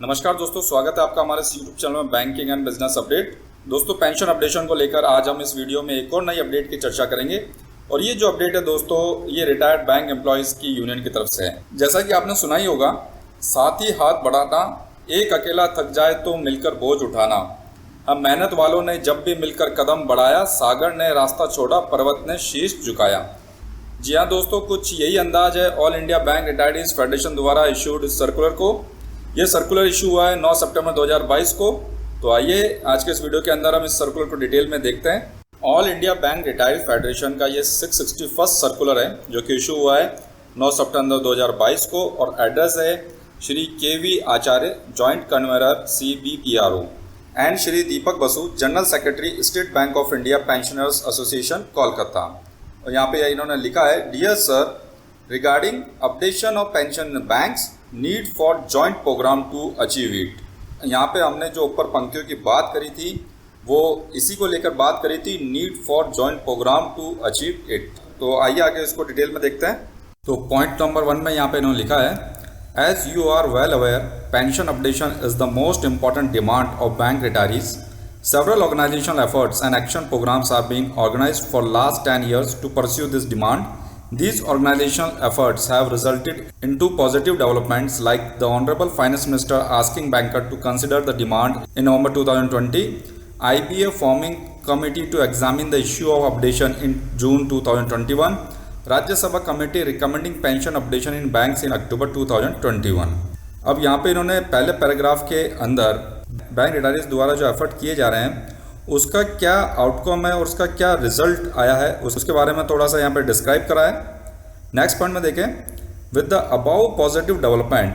नमस्कार दोस्तों, स्वागत है आपका हमारे यूट्यूब चैनल में बैंकिंग एंड बिजनेस अपडेट। दोस्तों, पेंशन अपडेशन को लेकर आज हम इस वीडियो में एक और नई अपडेट की चर्चा करेंगे। और ये जो अपडेट है दोस्तों, ये रिटायर्ड बैंक एम्प्लॉयज़ की यूनियन की तरफ से है। जैसा कि आपने सुना ही होगा, साथ ही हाथ बढ़ाना, एक अकेला थक जाए तो मिलकर बोझ उठाना। हम मेहनत वालों ने जब भी मिलकर कदम बढ़ाया, सागर ने रास्ता छोड़ा, पर्वत ने शीश झुकाया। जी हाँ दोस्तों, कुछ यही अंदाज है ऑल इंडिया बैंक रिटायर्डीज फेडरेशन द्वारा इशूड सर्कुलर को। यह सर्कुलर इशू हुआ है 9 सितंबर 2022 को। तो आइए आज के इस वीडियो के अंदर हम इस सर्कुलर को डिटेल में देखते हैं। All India bank retired federation का ये 661 सर्कुलर है, जो कि इशू हुआ है 9 सितंबर 2022 को। और एड्रेस है Shri K V. Acharya, joint convener CBPRO, and Shri Deepak Basu, general secretary, state bank of India pensioners association, Kolkata. और यहाँ पे इन्होंने लिखा है, dear sir, regarding updation of pension banks, need for joint programme to achieve it. यहाँ पे हमने जो ऊपर पंक्तियों की बात करी थी, वो इसी को लेकर बात करी थी, need for joint programme to achieve it. तो आइए आगे इसको डिटेल में देखते हैं। तो पॉइंट नंबर 1 में यहाँ पे इन्होंने लिखा है, as you are well aware, pension updation is the most important demand of bank retirees. Several organizational efforts and action programs are being organized for last 10 years to pursue this demand. These organizational efforts have resulted into positive developments, like the Honorable Finance Minister asking banker to consider the demand in November 2020, IBA forming committee to examine the issue of updation in June 2021, Rajya Sabha committee recommending pension updation in banks in October 2021. अब यहाँ पे इन्होंने पहले paragraph के अंदर bank retirees द्वारा जो effort किए जा रहे हैं, उसका क्या आउटकम है और उसका क्या रिजल्ट आया है, उसके बारे में थोड़ा सा यहाँ पे डिस्क्राइब करा है। नेक्स्ट पॉइंट में देखें, with the above positive development,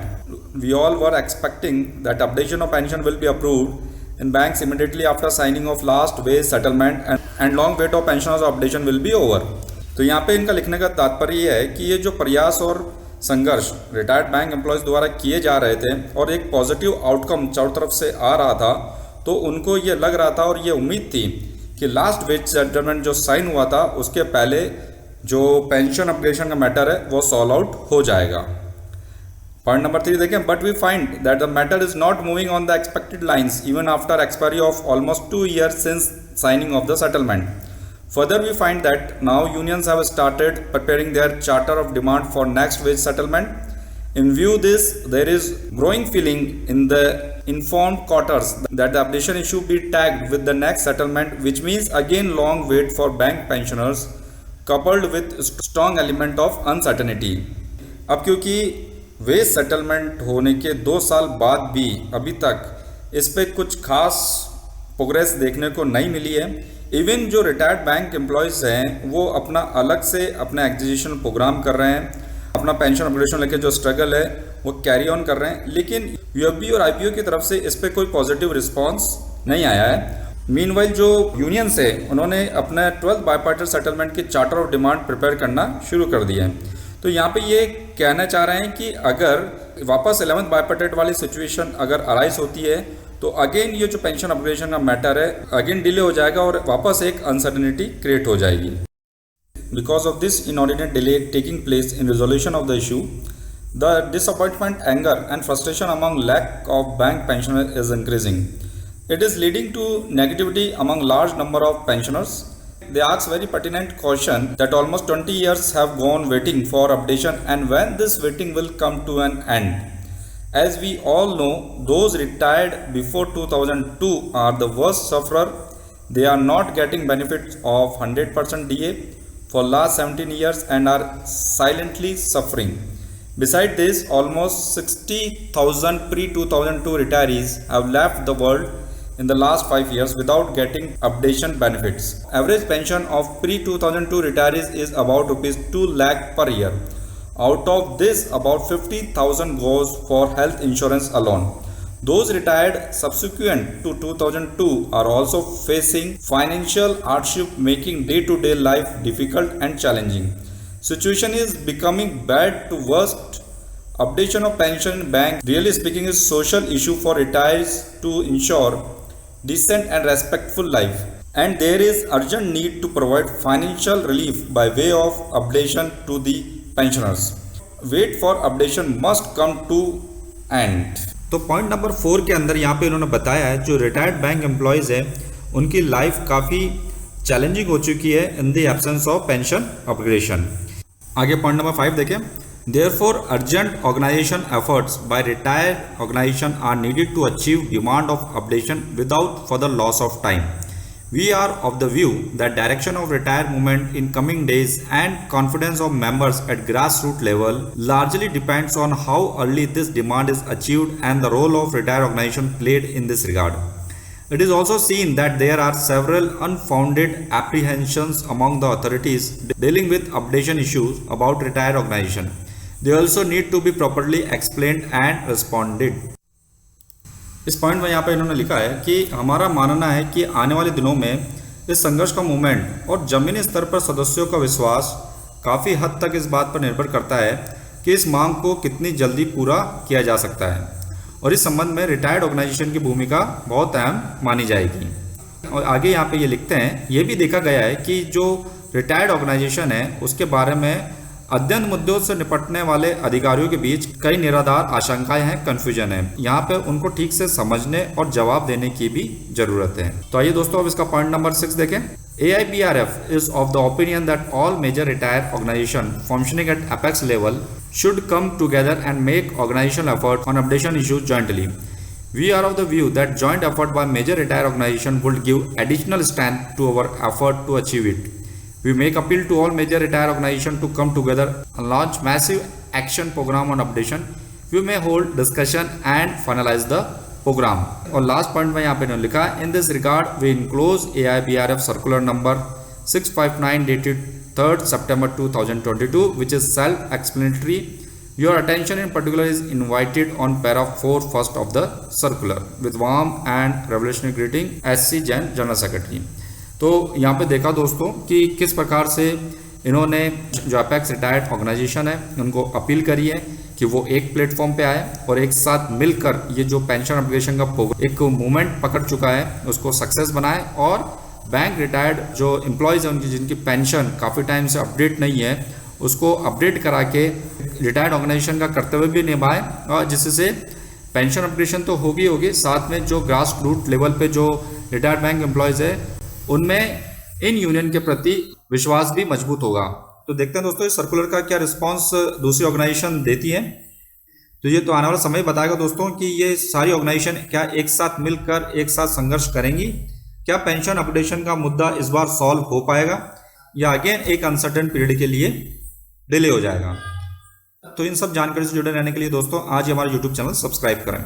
we all were expecting that updation of pension will be approved in banks immediately after signing of last wage settlement and long wait of pensioners updation will be over. तो यहाँ पे इनका लिखने का तात्पर्य ये है कि ये जो प्रयास और संघर्ष रिटायर्ड बैंक एम्प्लॉयज़ द्वारा किए जा रहे थे और एक पॉजिटिव आउटकम चारों तरफ से आ रहा था, तो उनको ये लग रहा था और ये उम्मीद थी कि लास्ट वेज सेटलमेंट जो साइन हुआ था, उसके पहले जो पेंशन अपग्रेडेशन का मैटर है वो सॉल्व आउट हो जाएगा। पॉइंट नंबर 3 देखें, but we find that the matter is not moving on the expected lines even after expiry of almost 2 years since signing of the settlement. Further, we find that now unions have started preparing their charter of demand for next wage settlement. In view this, there is growing feeling in the informed quarters that the updation issue be tagged with the next settlement, which means again long wait for bank pensioners, coupled with strong element of uncertainty. अब क्योंकि veg settlement होने के 2 साल बाद भी अभी तक इस पे कुछ खास प्रोग्रेस देखने को नहीं मिली है। इवन जो रिटायर्ड बैंक एम्प्लॉयज़ हैं, वो अपना अलग से अपना एक्जिजिशन प्रोग्राम कर रहे हैं, अपना पेंशन अपग्रेडेशन लेके जो स्ट्रगल है वो कैरी ऑन कर रहे हैं, लेकिन यूएफबी और आईपीओ की तरफ से इस पर कोई पॉजिटिव रिस्पांस नहीं आया है। मीनवाइल जो यूनियंस है, उन्होंने अपने 12th बायपार्टिट सेटलमेंट की चार्टर ऑफ डिमांड प्रिपेयर करना शुरू कर दिया है। तो यहाँ पे ये कहना चाह रहे हैं कि अगर वापस 11th बायपार्टिट वाली सिचुएशन अगर अराइज होती है, तो अगेन ये जो पेंशन अपग्रेडेशन का मैटर है अगेन डिले हो जाएगा और वापस एक अनसर्टेनिटी क्रिएट हो जाएगी। Because of this inordinate delay taking place in resolution of the issue, the disappointment, anger and frustration among lack of bank pensioner is increasing. It is leading to negativity among large number of pensioners. They ask very pertinent question that almost 20 years have gone waiting for updation, and when this waiting will come to an end. As we all know, those retired before 2002 are the worst sufferer. They are not getting benefits of 100% DA for last 17 years and are silently suffering. Besides this, almost 60,000 pre-2002 retirees have left the world in the last 5 years without getting updation benefits. Average pension of pre-2002 retirees is about rupees 2 lakh per year. Out of this, about 50,000 goes for health insurance alone. Those retired subsequent to 2002 are also facing financial hardship, making day-to-day life difficult and challenging. Situation is becoming bad to worst. Updation of pension bank, really speaking, is social issue for retirees to ensure decent and respectful life, and there is urgent need to provide financial relief by way of updation to the pensioners. Wait for updation must come to end. तो point number 4 के अंदर यहाँ पे इन्होंने बताया है जो retired bank employees है उनकी लाइफ काफ़ी चैलेंजिंग हो चुकी है in the absence of pension upgradation. आगे पॉइंट नंबर 5 देखें। Therefore, urgent organization efforts by retired organization are needed to achieve demand of updation without further loss of time. We are of the view that direction of retired movement in coming days and confidence of members at grassroots level largely depends on how early this demand is achieved and the role of retired organization played in this regard. It is also seen that there are several unfounded apprehensions among the authorities dealing with updation issues about retired organization. They also need to be properly explained and responded. इस point में यहाँ पे इन्होंने लिखा है कि हमारा मानना है कि आने वाले दिनों में इस संघर्ष का मूवमेंट और जमीनी स्तर पर सदस्यों का विश्वास काफ़ी हद तक इस बात पर निर्भर करता है कि इस मांग को कितनी जल्दी पूरा किया जा सकता है और इस संबंध में रिटायर्ड ऑर्गेनाइजेशन की भूमिका बहुत अहम मानी जाएगी। और आगे यहाँ पे ये लिखते हैं, ये भी देखा गया है कि जो रिटायर्ड ऑर्गेनाइजेशन है उसके बारे में अध्ययन मुद्दों से निपटने वाले अधिकारियों के बीच कई निराधार आशंकाएं हैं, कंफ्यूजन है। यहाँ पे उनको ठीक से समझने और जवाब देने की भी जरूरत है। तो आइए दोस्तों अब इसका पॉइंट नंबर 6 देखें। AIBRF is of the opinion that all major retired organization functioning at apex level should come together and make organizational effort on updation issues jointly. We are of the view that joint effort by major retired organization would give additional strength to our effort to achieve it. We make appeal to all major retired organizations to come together and launch massive action program on updation. We may hold discussion and finalize the program. और last point में यहाँ पे इन्होंने लिखा, in this regard we enclose AIBRF circular number 659 dated 3rd September 2022 which is self-explanatory. Your attention in particular is invited on paragraph 4 first of the circular with warm and revolutionary greeting SC Jain General Secretary. तो यहाँ पे देखा दोस्तों कि किस प्रकार से इन्होंने जो अपेक्स रिटायर्ड ऑर्गेनाइजेशन है उनको अपील करी है कि वो एक प्लेटफॉर्म पे आए और एक साथ मिलकर ये जो पेंशन अपग्रेडेशन का एक मूवमेंट पकड़ चुका है उसको सक्सेस बनाए और बैंक रिटायर्ड जो एम्प्लॉयज़ हैं उनकी जिनकी पेंशन काफ़ी टाइम से अपडेट नहीं है उसको अपडेट करा के रिटायर्ड ऑर्गेनाइजेशन का कर्तव्य भी निभाए और जिससे पेंशन अपग्रेडेशन तो होगी साथ में जो ग्रास रूट लेवल पे जो रिटायर्ड बैंक एम्प्लॉयज़ है उनमें इन यूनियन के प्रति विश्वास भी मजबूत होगा। तो देखते हैं दोस्तों इस सर्कुलर का क्या रिस्पांस दूसरी ऑर्गेनाइजेशन देती है। तो ये तो आने वाला समय बताएगा दोस्तों कि ये सारी ऑर्गेनाइजेशन क्या एक साथ मिलकर एक साथ संघर्ष करेंगी, क्या पेंशन अपडेशन का मुद्दा इस बार सॉल्व हो पाएगा या अगेन एक अनसर्टेन पीरियड के लिए डिले हो जाएगा। तो इन सब जानकारी से जुड़े रहने के लिए दोस्तों आज ही हमारा यूट्यूब चैनल सब्सक्राइब करें।